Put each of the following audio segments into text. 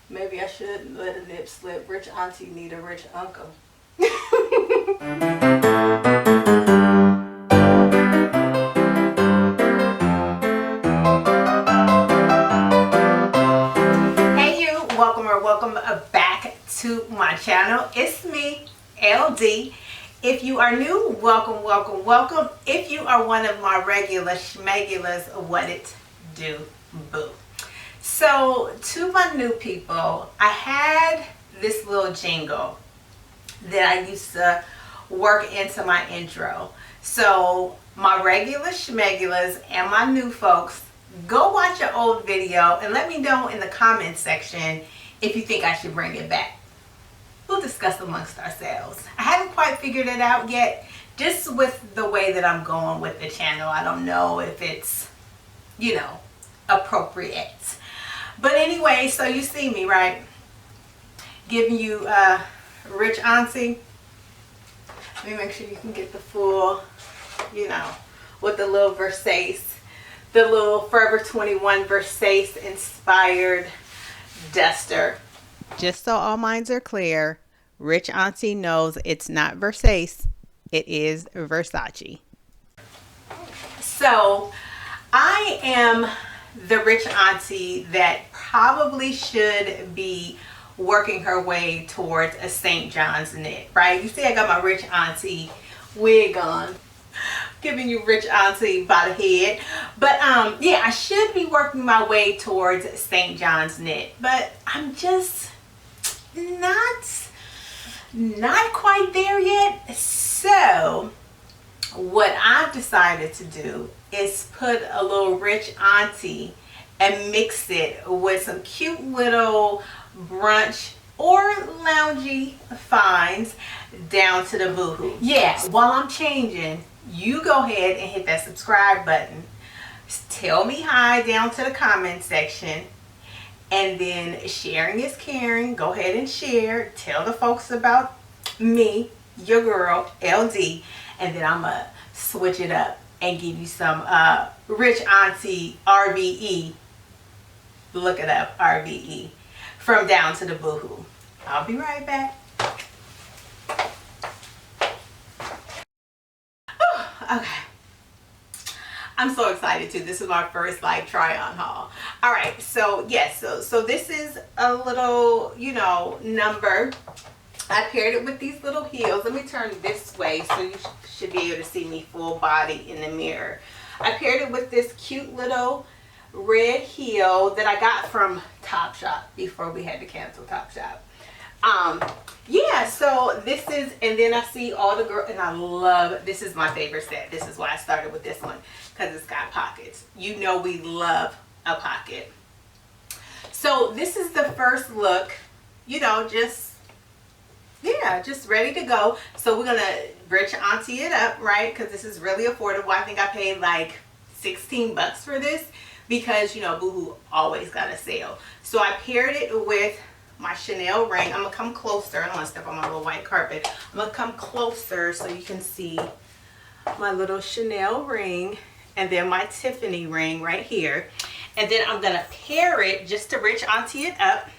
Maybe I should let a nip slip. Rich auntie need a rich uncle. Hey you, welcome back to my channel. It's me, LD. If you are new, welcome. If you are one of my regular schmegulas, what it do, boo. So to my new people, I had this little jingle that I used to work into my intro. So my regular schmegulas and my new folks, go watch an old video and let me know in the comment section if you think I should bring it back. We'll discuss amongst ourselves. I haven't quite figured it out yet, just with the way that I'm going with the channel. I don't know if it's, appropriate. But anyway, so you see me, right? Giving you rich auntie. Let me make sure you can get the full, with the little Versace, the little Forever 21 Versace inspired duster. Just so all minds are clear, rich auntie knows it's not Versace, it is Versace. So I am the rich auntie that probably should be working her way towards a St. John's knit, right? You see I got my rich auntie wig on, giving you rich auntie by the head. But yeah, I should be working my way towards St. John's knit, but I'm just not quite there yet. So what I've decided to do is put a little rich auntie and mix it with some cute little brunch or loungy finds down to the BooHoo. Yeah, while I'm changing, you go ahead and hit that subscribe button. Tell me hi down to the comment section. And then sharing is caring. Go ahead and share. Tell the folks about me, your girl, LD. And then I'm going to switch it up and give you some rich auntie RVE. Look it up, RVE. From down to the BooHoo. I'll be right back. Okay. I'm so excited too. This is my first try on haul. All right, so yes, so this is a little, number. I paired it with these little heels. Let me turn this way so you should be able to see me full body in the mirror. I paired it with this cute little red heel that I got from Topshop before we had to cancel Topshop. Yeah, so this is, and then I see all the girls, and I love, this is my favorite set. This is why I started with this one, because it's got pockets. We love a pocket. So this is the first look, just ready to go. So we're gonna rich auntie it up, right? Because this is really affordable. I think I paid like 16 bucks for this because BooHoo always got a sale. So I paired it with my Chanel ring. I'm gonna come closer. I don't want to step on my little white carpet. I'm gonna come closer so you can see my little Chanel ring and then my Tiffany ring right here. And then I'm gonna pair it just to rich auntie it up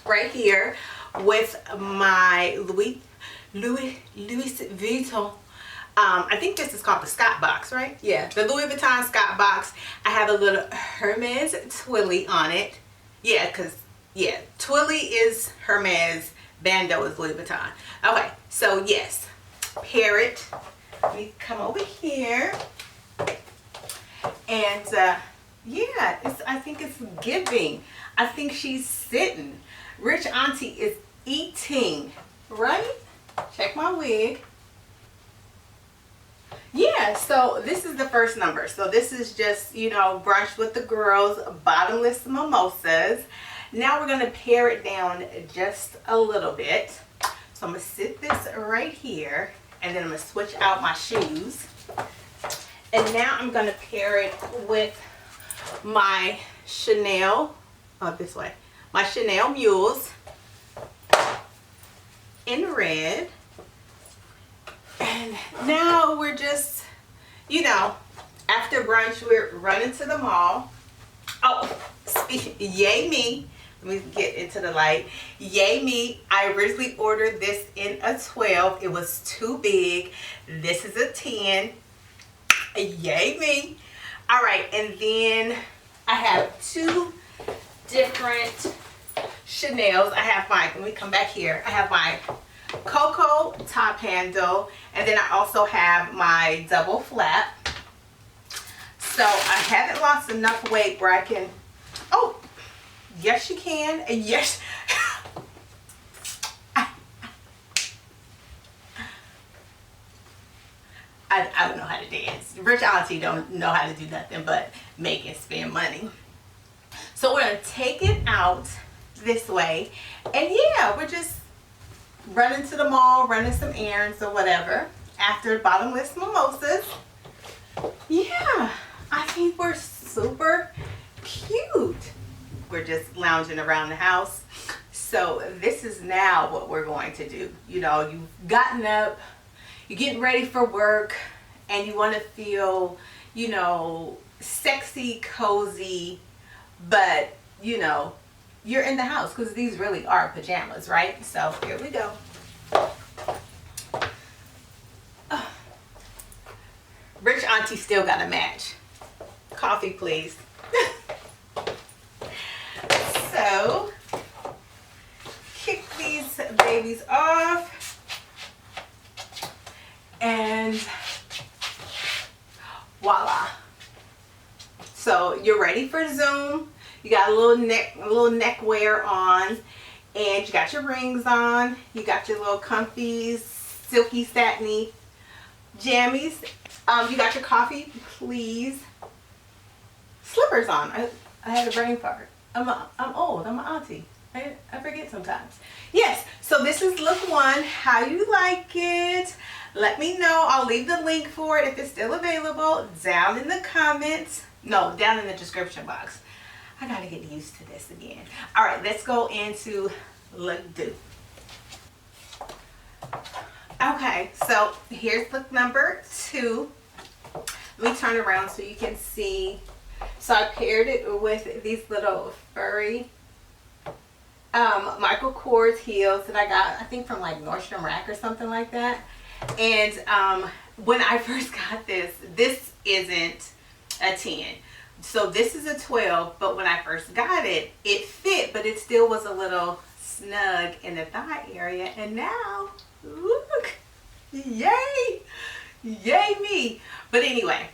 right here with my Louis Vuitton. I think this is called the Scott box, right? Yeah, the Louis Vuitton Scott box. I have a little Hermes Twilly on it. Yeah, because Twilly is Hermes, Bando is Louis Vuitton. Okay, so yes, pair it. Let me come over here. And yeah, I think it's giving. I think she's sitting. Rich auntie is eating, right? Check my wig. Yeah, so this is the first number. So this is just, brunch with the girls, bottomless mimosas. Now we're going to pare it down just a little bit. So I'm going to sit this right here, and then I'm going to switch out my shoes. And now I'm going to pair it with my Chanel, this way, my Chanel Mules in red. And now we're just, after brunch, we're running to the mall. Oh, yay me. Let me get into the light. Yay me. I originally ordered this in a 12. It was too big. This is a 10. Yay me. All right, and then I have two different Chanel's. I have my, let me come back here. I have my Cocoa top handle, and then I also have my double flap. So I haven't lost enough weight where I can, oh, yes you can, and yes, I don't know how to dance. Rich Auntie don't know how to do nothing but make and spend money. So we're gonna take it out this way, and yeah, we're just running to the mall, running some errands or whatever after bottomless mimosas. Yeah, I think we're super cute. We're just lounging around the house. So this is now what we're going to do. You know, you've gotten up, you're getting ready for work, and you want to feel, you know, sexy, cozy, but you know, you're in the house because these really are pajamas, right? So here we go. Rich Auntie still got a match. Coffee, please. So, kick these babies off. And voila. So you're ready for Zoom. You got a little neck wear on, and you got your rings on. You got your little comfy, silky, satiny jammies. You got your coffee, please. Slippers on. I had a brain fart. I'm old. I'm an auntie. I forget sometimes. Yes. So this is look one. How you like it? Let me know. I'll leave the link for it if it's still available down in the comments. No, down in the description box. I gotta get used to this again. All right, let's go into look do. Okay, so here's look number 2. Let me turn around so you can see. So I paired it with these little furry Michael Kors heels that I got, I think from like Nordstrom Rack or something like that. And when I first got this isn't a 10. So this is a 12, but when I first got it, it fit, but it still was a little snug in the thigh area. And now, look, yay, yay me. But anyway,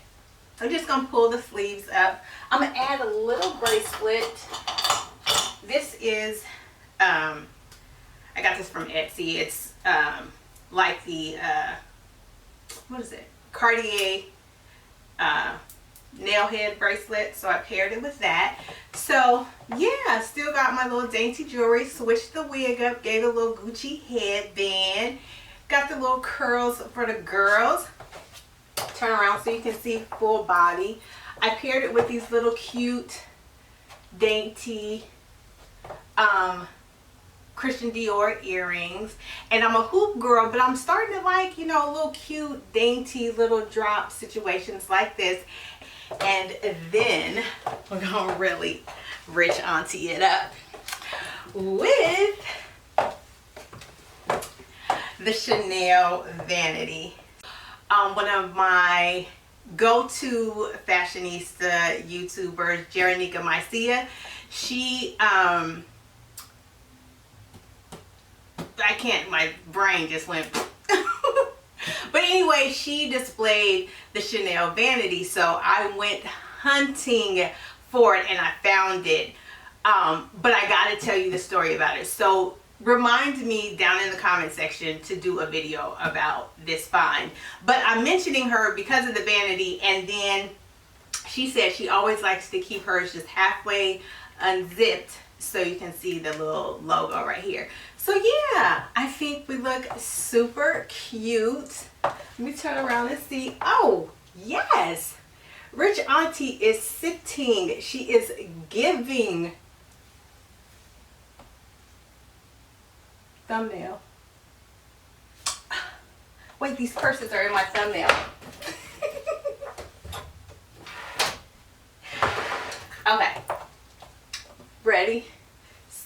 I'm just gonna pull the sleeves up. I'm gonna add a little bracelet. This is, I got this from Etsy. It's like the, what is it? Cartier nail head bracelet. So I paired it with that. So yeah, still got my little dainty jewelry. Switched the wig up, gave it a little Gucci headband. Got the little curls for the girls. Turn around so you can see full body. I paired it with these little cute, dainty Christian Dior earrings. And I'm a hoop girl, but I'm starting to like, you know, little cute, dainty little drop situations like this. And then we're gonna really Rich Auntie it up with the Chanel vanity. One of my go-to fashionista YouTubers, Jeronica Mycia, she I can't, my brain just went but anyway, she displayed the Chanel vanity, so I went hunting for it and I found it. But I gotta tell you the story about it. So remind me down in the comment section to do a video about this find. But I'm mentioning her because of the vanity, and then she said she always likes to keep hers just halfway unzipped so you can see the little logo right here. So yeah, I think we look super cute. Let me turn around and see. Oh yes, Rich Auntie is sitting. She is giving. Thumbnail. Wait, these purses are in my thumbnail. Okay. Ready,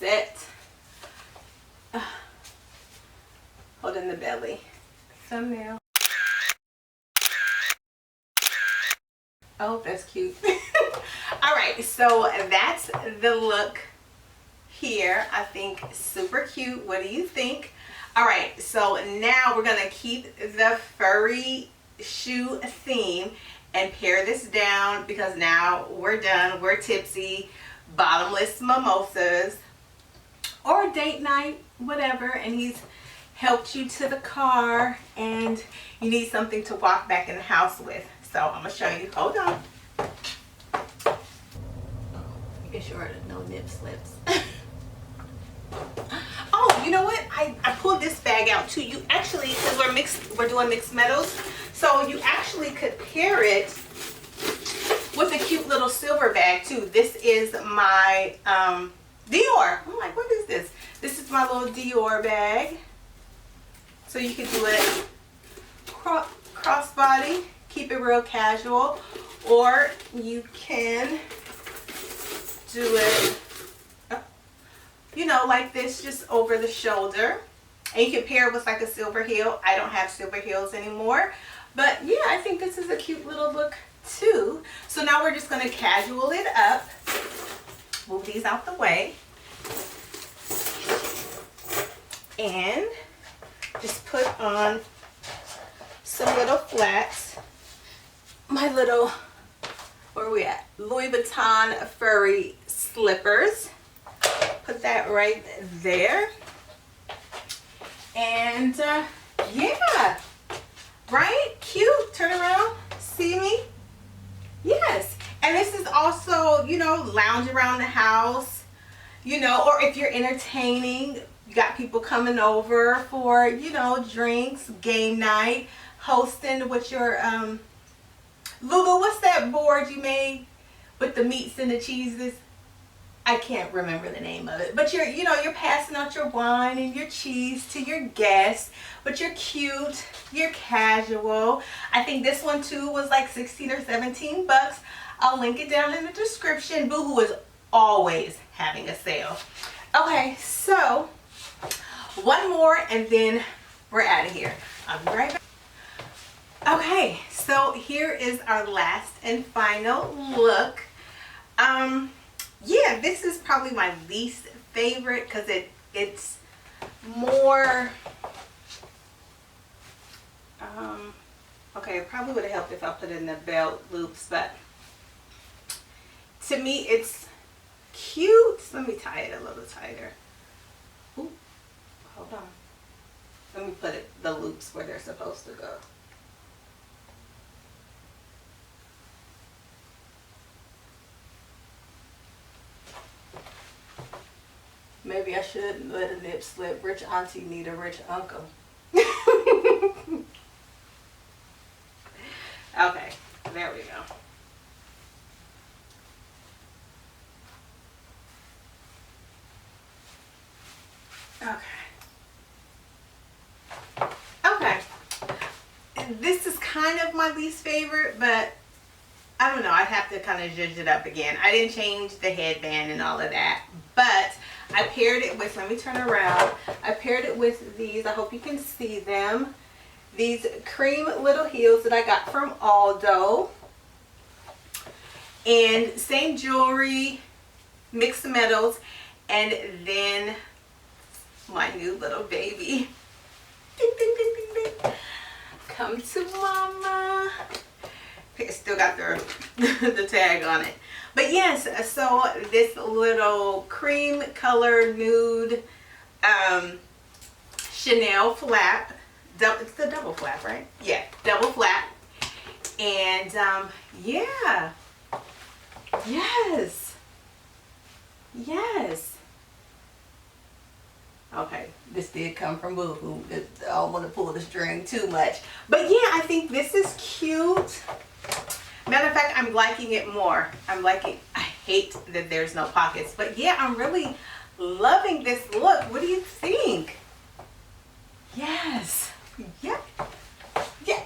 set. Holding the belly. Thumbnail. Oh, that's cute. All right, so that's the look here. I think super cute. What do you think? All right, so now we're gonna keep the furry shoe theme and pare this down because now we're done. We're tipsy, bottomless mimosas, or date night, whatever, and he's helped you to the car and you need something to walk back in the house with. So I'm gonna show you. Hold on. Make sure no nip slips. Oh, you know what? I pulled this bag out too. You actually, because we're doing mixed metals, so you actually could pair it with a cute little silver bag too. This is my Dior. I'm like, what is this? This is my little Dior bag. So you can do it crossbody, keep it real casual, or you can do it, you know, like this, just over the shoulder. And you can pair it with like a silver heel. I don't have silver heels anymore, but yeah, I think this is a cute little look too. So now we're just going to casual it up. Move these out the way. And just put on some little flats. My little, where are we at? Louis Vuitton furry slippers. Put that right there. And yeah, right? Cute. Turn around. See me? Yes. And this is also, you know, lounge around the house, you know, or if you're entertaining, you got people coming over for, you know, drinks, game night, hosting with your Lulu, what's that board you made with the meats and the cheeses? I can't remember the name of it, but you're passing out your wine and your cheese to your guests, but you're cute, you're casual. I think this one too was like 16 or 17 bucks. I'll link it down in the description. BooHoo is always having a sale. Okay, so one more and then we're out of here. I'll be right back. Okay, so here is our last and final look. Yeah, this is probably my least favorite because it's more okay, it probably would have helped if I put in the belt loops, but to me it's cute. Let me tie it a little tighter. Ooh, hold on. Let me put the loops where they're supposed to go. Maybe I shouldn't let a nip slip. Rich auntie need a rich uncle. Okay, there we go. Okay. This is kind of my least favorite, but I don't know. I'd have to kind of zhuzh it up again. I didn't change the headband and all of that, but I paired it with, let me turn around. I paired it with these. I hope you can see them. These cream little heels that I got from Aldo. And same jewelry, mixed metals, and then my new little baby. Ding, ding, ding, ding, ding. Come to mama. Still got the tag on it. But yes, so this little cream color nude Chanel flap. It's the double flap, right? Yeah, double flap. And yeah. Yes. Yes. Okay, this did come from BooHoo. I don't want to pull the string too much. But yeah, I think this is cute. Matter of fact, I'm liking it more. I hate that there's no pockets. But yeah, I'm really loving this look. What do you think? Yes. Yeah. Yeah.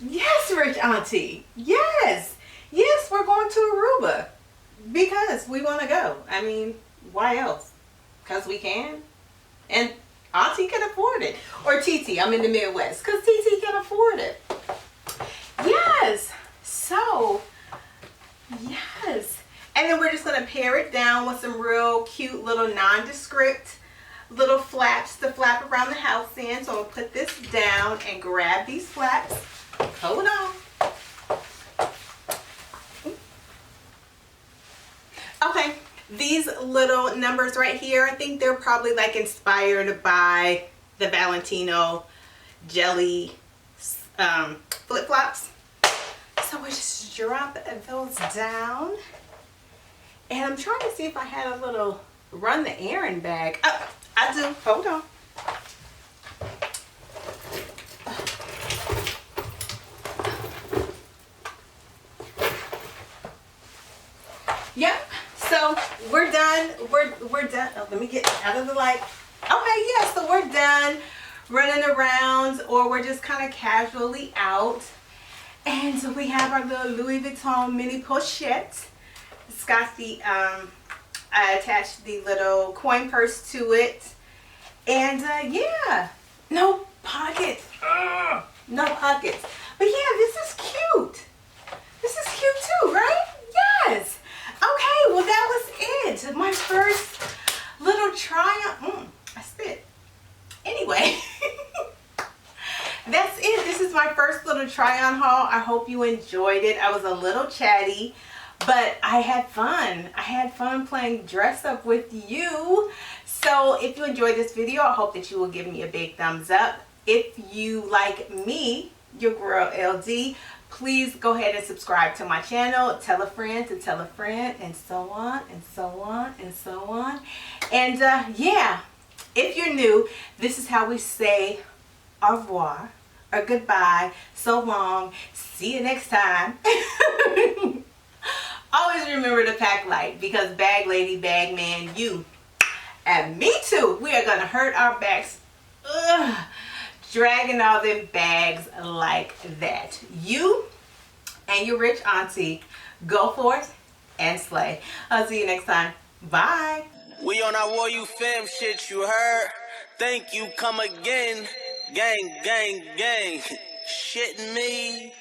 Yes, Rich Auntie. Yes. Yes, we're going to Aruba. Because we want to go. I mean, why else? because we can. And Auntie can afford it. Or TT, I'm in the Midwest, because TT can afford it. Yes. So, yes. And then we're just going to pare it down with some real cute little nondescript little flaps to flap around the house in. So I'm going to put this down and grab these flaps. Hold on. Okay, these little numbers right here, I think they're probably like inspired by the Valentino jelly flip-flops. So we just drop those down. And I'm trying to see if I had a little run the errand bag. Oh, I do. Hold on. Yep. So we're done. We're done. Oh, let me get out of the light. Okay, yeah. So we're done running around, or we're just kind of casually out. And so we have our little Louis Vuitton mini pochette. It's got the I attached the little coin purse to it, and yeah, no pockets. Ugh, no pockets. But yeah, this is cute. This is cute too, right? Yes. Okay, well that was it. My first little try on. I spit. Anyway, that's it. This is my first little try on haul. I hope you enjoyed it. I was a little chatty, but I had fun. I had fun playing dress up with you. So if you enjoyed this video, I hope that you will give me a big thumbs up. If you like me, your girl LD, please go ahead and subscribe to my channel. Tell a friend to tell a friend, and so on and so on and so on. And yeah, if you're new, this is how we say au revoir or goodbye, so long, see you next time. Always remember to pack light, because bag lady, bag man, you and me too, we are gonna hurt our backs. Ugh, dragging all them bags like that. You and your rich auntie, go forth and slay. I'll see you next time. Bye. We on our War You Fam shit, you heard? Thank you, come again. Gang, gang, gang. Shitting me.